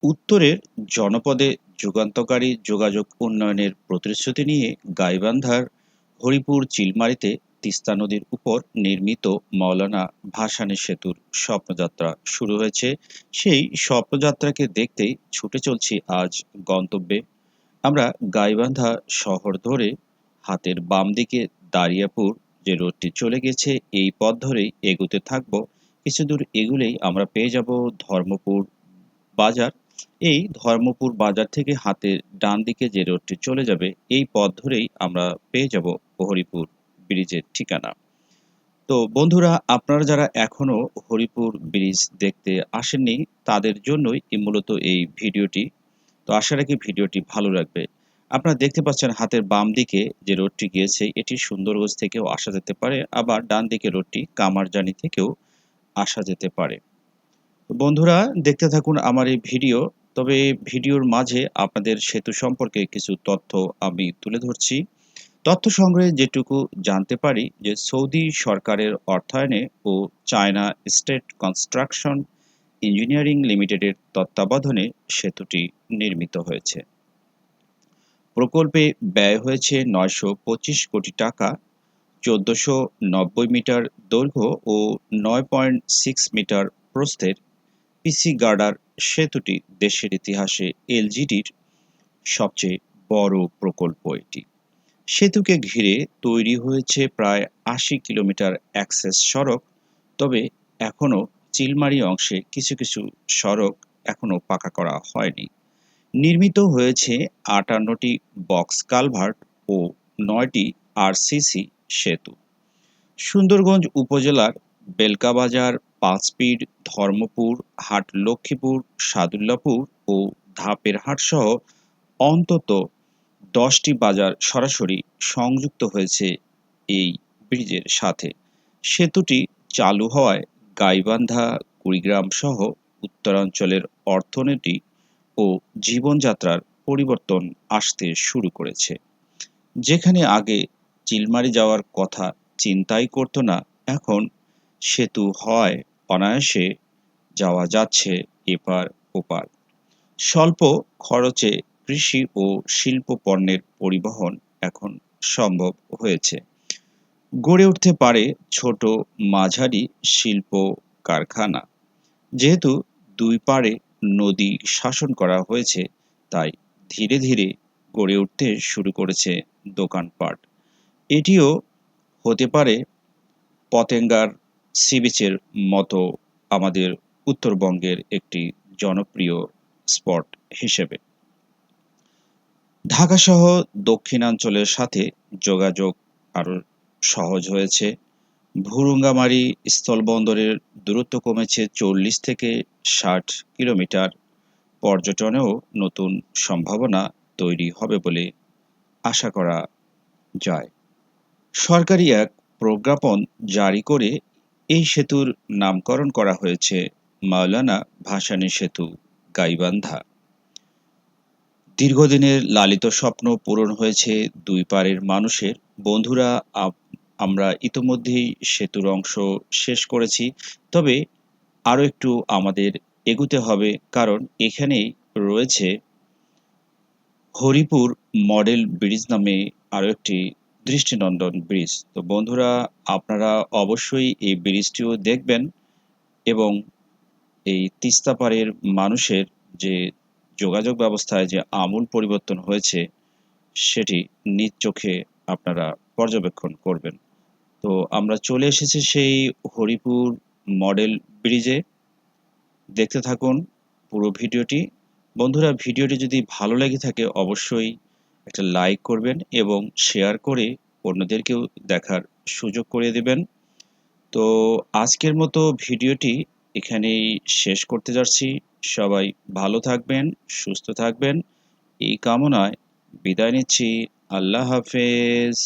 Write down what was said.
উত্তরের জনপদে যুগান্তকারী যোগাযোগ উন্নয়নের প্রতিশ্রুতি নিয়ে গাইবান্ধার হরিপুর চিলমারীতে তিস্তা নদীর উপর নির্মিত মওলানা ভাসানী সেতুর স্বপ্নযাত্রা শুরু হয়েছে। সেই স্বপ্নযাত্রাকে দেখতেই ছুটে চলছি আজ গন্তব্যে। আমরা গাইবান্ধা শহর ধরে হাতের বাম দিকে দারিয়াপুর যে রোডটি চলে গেছে এই পথ ধরেই এগোতে থাকবো। কিছু দূর এগুলেই আমরা পেয়ে যাব ধর্মপুর বাজার। এই ধর্মপুর বাজার থেকে হাতের ডান দিকে যে রোডটি চলে যাবে এই পথ ধরেই আমরা পেয়ে যাব হরিপুর ব্রিজের ঠিকানা। তো বন্ধুরা, আপনারা যারা এখনো হরিপুর ব্রিজ দেখতে আসেননি তাদের জন্যই মূলত এই ভিডিওটি। তো আশা রাখি ভিডিওটি ভালো লাগবে। আপনারা দেখতে পাচ্ছেন হাতের বাম দিকে যে রোডটি গিয়েছে এটি সুন্দরগঞ্জ থেকেও আসা যেতে পারে, আবার ডান দিকে রোডটি কামারজানি থেকেও আসা যেতে পারে। তো বন্ধুরা, দেখতে থাকুন আমার এই ভিডিও। তবে ভিডিওর মাঝে আপনাদের সেতু সম্পর্কে কিছু তথ্য আমি তুলে ধরছি। তথ্য সংগ্রহে যেটুকু জানতে পারি যে সৌদি সরকারের অর্থায়নে ও চায়না স্টেট কনস্ট্রাকশন ইঞ্জিনিয়ারিং লিমিটেডের তত্ত্বাবধানে সেতুটি নির্মিত হয়েছে। প্রকল্পে ব্যয় হয়েছে ৯২৫ কোটি টাকা। ১৪৯০ মিটার দৈর্ঘ্য ও ৯.৬ মিটার প্রস্থের পিসি গার্ডার সেতুটি দেশের ইতিহাসে এলজিডির সবচেয়ে বড় প্রকল্প এটি। সেতুকে ঘিরে তৈরি হয়েছে প্রায় ৮০ কিলোমিটার অ্যাক্সেস সড়ক। তবে এখনও চিলমারী অংশে কিছু কিছু সড়ক এখনও পাকা করা হয়নি। নির্মিত হয়েছে ৫৮টি বক্স কালভার্ট ও ৯টি আরসিসি সেতু। সুন্দরগঞ্জ উপজেলার বেলকাবাজার, পাঁচপীর, ধর্মপুর, হাট লক্ষ্মীপুর, সাদুল্লাপুর ও ধাপের হাটসহ অন্তত ১০টি বাজার সরাসরি সংযুক্ত হয়েছে এই ব্রিজের সাথে। সেতুটি চালু হওয়ায় গাইবান্ধা, কুড়িগ্রাম সহ উত্তরাঞ্চলের অর্থনীতি ও জীবনযাত্রার পরিবর্তন আসতে শুরু করেছে। যেখানে আগে চিলমারী যাওয়ার কথা চিন্তাই করত না, এখন সেতু হওয়ায় অনায়াসে যাওয়া যাচ্ছে এপার ওপার। স্বল্প খরচে কৃষি ও শিল্প পণ্যের পরিবহন এখন সম্ভব হয়েছে। গড়ে উঠতে পারে ছোট মাঝারি শিল্প কারখানা। যেহেতু দুই পাড়ে নদী শাসন করা হয়েছে, তাই ধীরে ধীরে গড়ে উঠতে শুরু করেছে দোকানপাট। এটিও হতে পারে পতেঙ্গার সি বিচের মতো আমাদের উত্তরবঙ্গের একটি জনপ্রিয় স্পট হিসেবে। ঢাকাসহ দক্ষিণাঞ্চলের সাথে যোগাযোগ আরও সহজ হয়েছে। ভুরুঙ্গামারী স্থলবন্দরের দূরত্ব কমেছে ৪০ থেকে ৬০ কিলোমিটার। পর্যটনেও নতুন সম্ভাবনা তৈরি হবে বলে আশা করা যায়। সরকারি এক প্রজ্ঞাপন জারি করে এই সেতুর নামকরণ করা হয়েছে মাওলানা ভাসানী সেতু, গাইবান্ধা। দীর্ঘদিনের লালিত স্বপ্ন পূরণ হয়েছে দুই পাড়ের মানুষের। বন্ধুরা, আমরা ইতোমধ্যেই সেতুর অংশ শেষ করেছি। তবে আরও একটু আমাদের এগুতে হবে, কারণ এখানেই রয়েছে হরিপুর মডেল ব্রিজ নামে আরও একটি দৃষ্টিনন্দন ব্রিজ। তো বন্ধুরা, আপনারা অবশ্যই এই ব্রিজটিও দেখবেন এবং এই তিস্তা পাড়ের মানুষের যে যোগাযোগ ব্যবস্থায় যে আমূল পরিবর্তন হয়েছে সেটি নিজ চোখে আপনারা পর্যবেক্ষণ করবেন। তো আমরা চলে এসেছি সেই হরিপুর মডেল ব্রিজে। দেখতে থাকুন পুরো ভিডিওটি। বন্ধুরা, ভিডিওটি যদি ভালো লেগে থাকে অবশ্যই একটা লাইক করবেন এবং শেয়ার করে অন্যদেরকেও দেখার সুযোগ করে দেবেন। তো আজকের মতো ভিডিওটি এখানেই শেষ করতে যাচ্ছি। সবাই ভালো থাকবেন, সুস্থ থাকবেন এই কামনায় বিদায় নিচ্ছি। আল্লাহ হাফেজ।